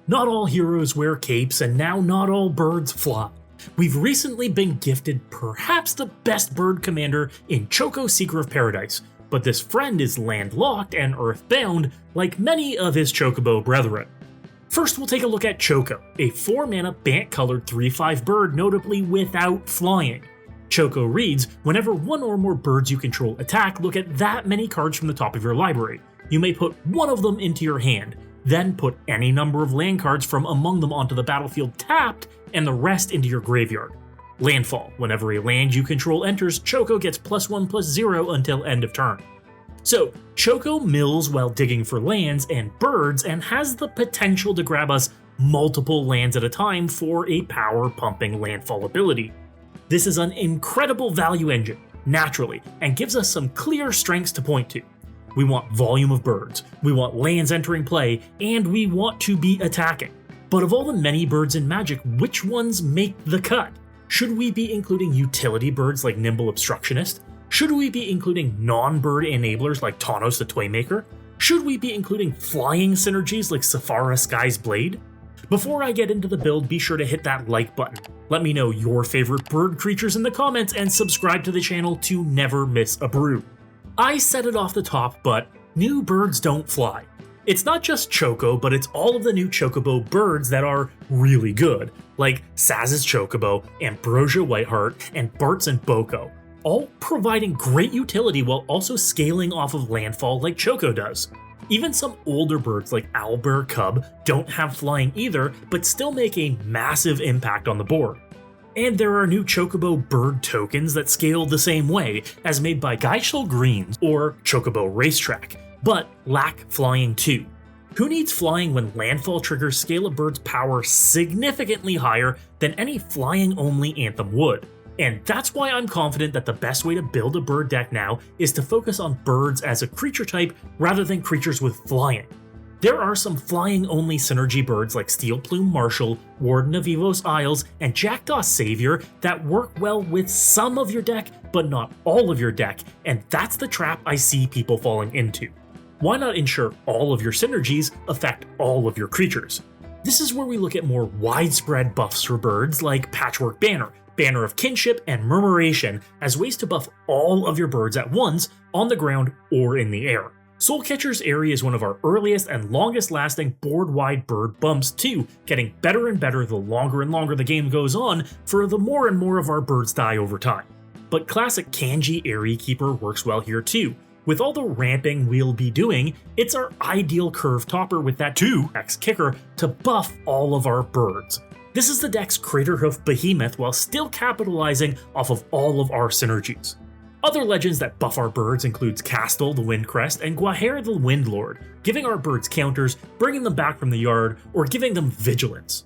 Not all heroes wear capes, and now not all birds fly. We've recently been gifted perhaps the best bird commander in Choco Seeker of Paradise, but this friend is landlocked and earthbound like many of his chocobo brethren. First, we'll take a look at Choco, a 4-mana BANT-colored 3/5 bird notably without flying. Choco reads, whenever one or more birds you control attack, look at that many cards from the top of your library. You may put one of them into your hand, then put any number of land cards from among them onto the battlefield tapped, and the rest into your graveyard. Landfall. Whenever a land you control enters, Choco gets +1/+0 until end of turn. So, Choco mills while digging for lands and birds and has the potential to grab us multiple lands at a time for a power-pumping landfall ability. This is an incredible value engine, naturally, and gives us some clear strengths to point to. We want volume of birds, we want lands entering play, and we want to be attacking. But of all the many birds in Magic, which ones make the cut? Should we be including utility birds like Nimble Obstructionist? Should we be including non-bird enablers like Tawnos the Toymaker? Should we be including flying synergies like Saphara Sky's Blade? Before I get into the build, be sure to hit that like button. Let me know your favorite bird creatures in the comments and subscribe to the channel to never miss a brew. I said it off the top, but new birds don't fly. It's not just Choco, but it's all of the new Chocobo birds that are really good, like Saz's Chocobo, Ambrosia Whiteheart, and Bart's and Boko, all providing great utility while also scaling off of landfall like Choco does. Even some older birds like Owlbear Cub don't have flying either, but still make a massive impact on the board. And there are new Chocobo bird tokens that scale the same way, as made by Geishel Greens or Chocobo Racetrack, but lack flying too. Who needs flying when landfall triggers scale a bird's power significantly higher than any flying-only Anthem would? And that's why I'm confident that the best way to build a bird deck now is to focus on birds as a creature type rather than creatures with flying. There are some flying-only synergy birds like Steel Plume Marshal, Warden of Evos Isles, and Jackdaw Savior that work well with some of your deck, but not all of your deck, and that's the trap I see people falling into. Why not ensure all of your synergies affect all of your creatures? This is where we look at more widespread buffs for birds like Patchwork Banner, Banner of Kinship, and Murmuration as ways to buff all of your birds at once on the ground or in the air. Soulcatcher's Airy is one of our earliest and longest lasting board-wide bird bumps too, getting better and better the longer and longer the game goes on for the more and more of our birds die over time. But classic Kanji Airy Keeper works well here too. With all the ramping we'll be doing, it's our ideal curve topper with that 2x kicker to buff all of our birds. This is the deck's Craterhoof Behemoth while still capitalizing off of all of our synergies. Other legends that buff our birds includes Castle the Windcrest and Guaher the Windlord, giving our birds counters, bringing them back from the yard, or giving them vigilance.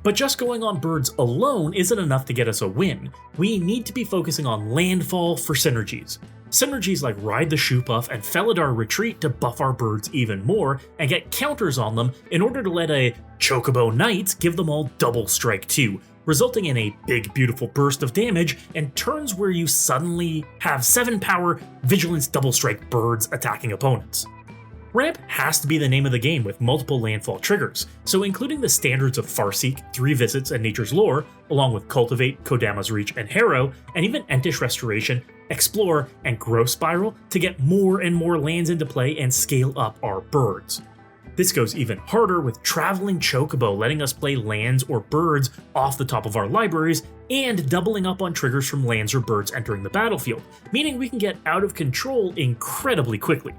But just going on birds alone isn't enough to get us a win. We need to be focusing on landfall for synergies. Synergies like Ride the Shoepuff and Felidar Retreat to buff our birds even more and get counters on them in order to let a Chocobo Knights give them all double strike too, resulting in a big beautiful burst of damage and turns where you suddenly have 7 power vigilance double strike birds attacking opponents. Ramp has to be the name of the game with multiple landfall triggers, so including the standards of Forsake, 3 Visits, and Nature's Lore, along with Cultivate, Kodama's Reach, and Harrow, and even Entish Restoration, Explore, and Growth Spiral to get more and more lands into play and scale up our birds. This goes even harder with Traveling Chocobo letting us play lands or birds off the top of our libraries and doubling up on triggers from lands or birds entering the battlefield, meaning we can get out of control incredibly quickly.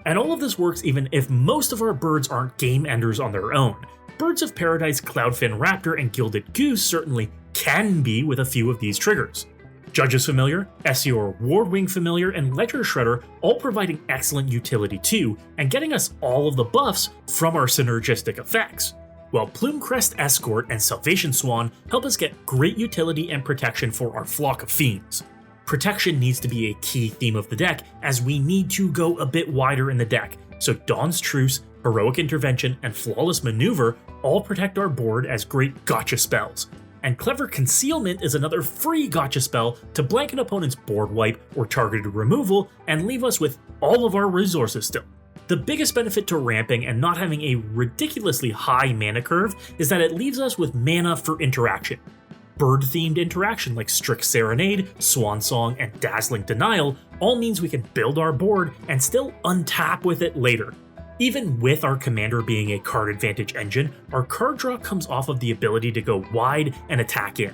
And all of this works even if most of our birds aren't game enders on their own. Birds of Paradise, Cloudfin Raptor, and Gilded Goose certainly can be with a few of these triggers. Judge's Familiar, Essior Wardwing Familiar, and Ledger Shredder all providing excellent utility too, and getting us all of the buffs from our synergistic effects. While Plumecrest Escort and Salvation Swan help us get great utility and protection for our flock of fiends. Protection needs to be a key theme of the deck, as we need to go a bit wider in the deck, so Dawn's Truce, Heroic Intervention, and Flawless Maneuver all protect our board as great gotcha spells. And Clever Concealment is another free gotcha spell to blank an opponent's board wipe or targeted removal and leave us with all of our resources still. The biggest benefit to ramping and not having a ridiculously high mana curve is that it leaves us with mana for interaction. Bird-themed interaction like Strict Serenade, Swan Song, and Dazzling Denial all means we can build our board and still untap with it later. Even with our commander being a card advantage engine, our card draw comes off of the ability to go wide and attack in.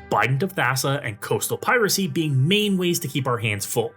Bident of Thassa and Coastal Piracy being main ways to keep our hands full.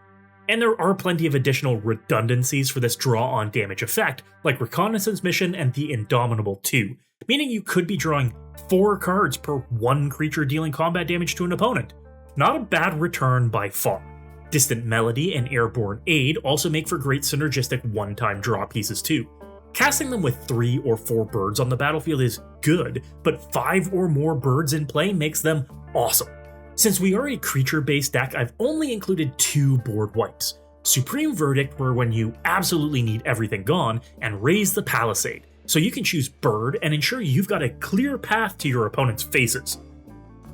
And there are plenty of additional redundancies for this draw on damage effect, like Reconnaissance Mission and the Indomitable 2, meaning you could be drawing 4 cards per 1 creature dealing combat damage to an opponent. Not a bad return by far. Distant Melody and Airborne Aid also make for great synergistic one-time draw pieces too. Casting them with 3 or 4 birds on the battlefield is good, but 5 or more birds in play makes them awesome. Since we are a creature-based deck, I've only included 2 board wipes. Supreme Verdict, for when you absolutely need everything gone, and Raise the Palisade, so you can choose bird and ensure you've got a clear path to your opponent's faces.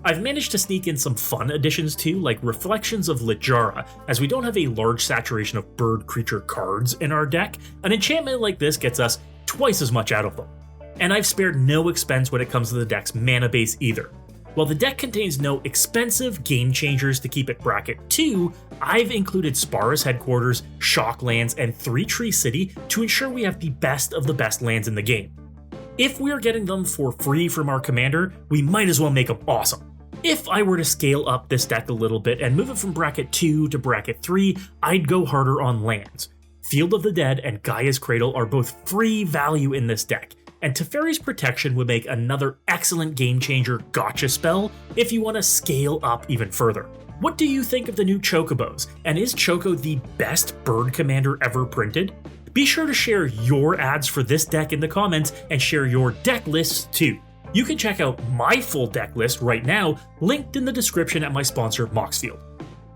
I've managed to sneak in some fun additions too, like Reflections of Littjara, as we don't have a large saturation of bird creature cards in our deck. An enchantment like this gets us twice as much out of them. And I've spared no expense when it comes to the deck's mana base either. While the deck contains no expensive game changers to keep it bracket 2, I've included Sparus Headquarters, Shocklands, and 3 Tree City to ensure we have the best of the best lands in the game. If we're getting them for free from our commander, we might as well make them awesome. If I were to scale up this deck a little bit and move it from bracket 2 to bracket 3, I'd go harder on lands. Field of the Dead and Gaia's Cradle are both free value in this deck, and Teferi's Protection would make another excellent game changer gotcha spell if you want to scale up even further. What do you think of the new Chocobos, and is Choco the best bird commander ever printed? Be sure to share your ads for this deck in the comments and share your deck lists too. You can check out my full deck list right now, linked in the description at my sponsor, MOXFIELD.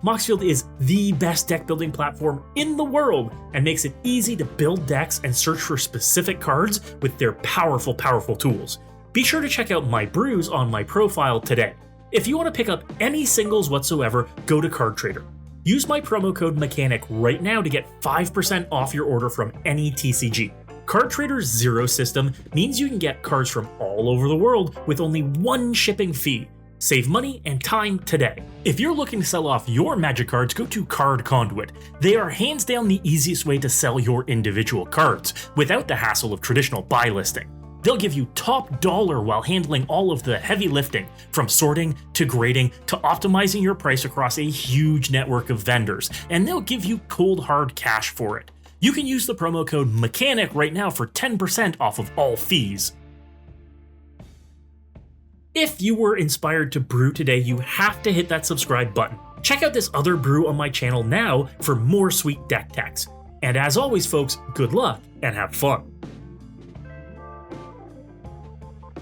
MOXFIELD is the best deck building platform in the world and makes it easy to build decks and search for specific cards with their powerful tools. Be sure to check out my brews on my profile today. If you want to pick up any singles whatsoever, go to Card Trader. Use my promo code MECHANIC right now to get 5% off your order from any TCG. Card Trader's Zero system means you can get cards from all over the world with only 1 shipping fee. Save money and time today. If you're looking to sell off your Magic cards, go to Card Conduit. They are hands down the easiest way to sell your individual cards, without the hassle of traditional buy listing. They'll give you top dollar while handling all of the heavy lifting, from sorting to grading to optimizing your price across a huge network of vendors, and they'll give you cold hard cash for it. You can use the promo code MECHANIC right now for 10% off of all fees. If you were inspired to brew today, you have to hit that subscribe button. Check out this other brew on my channel now for more sweet deck techs. And as always folks, good luck and have fun.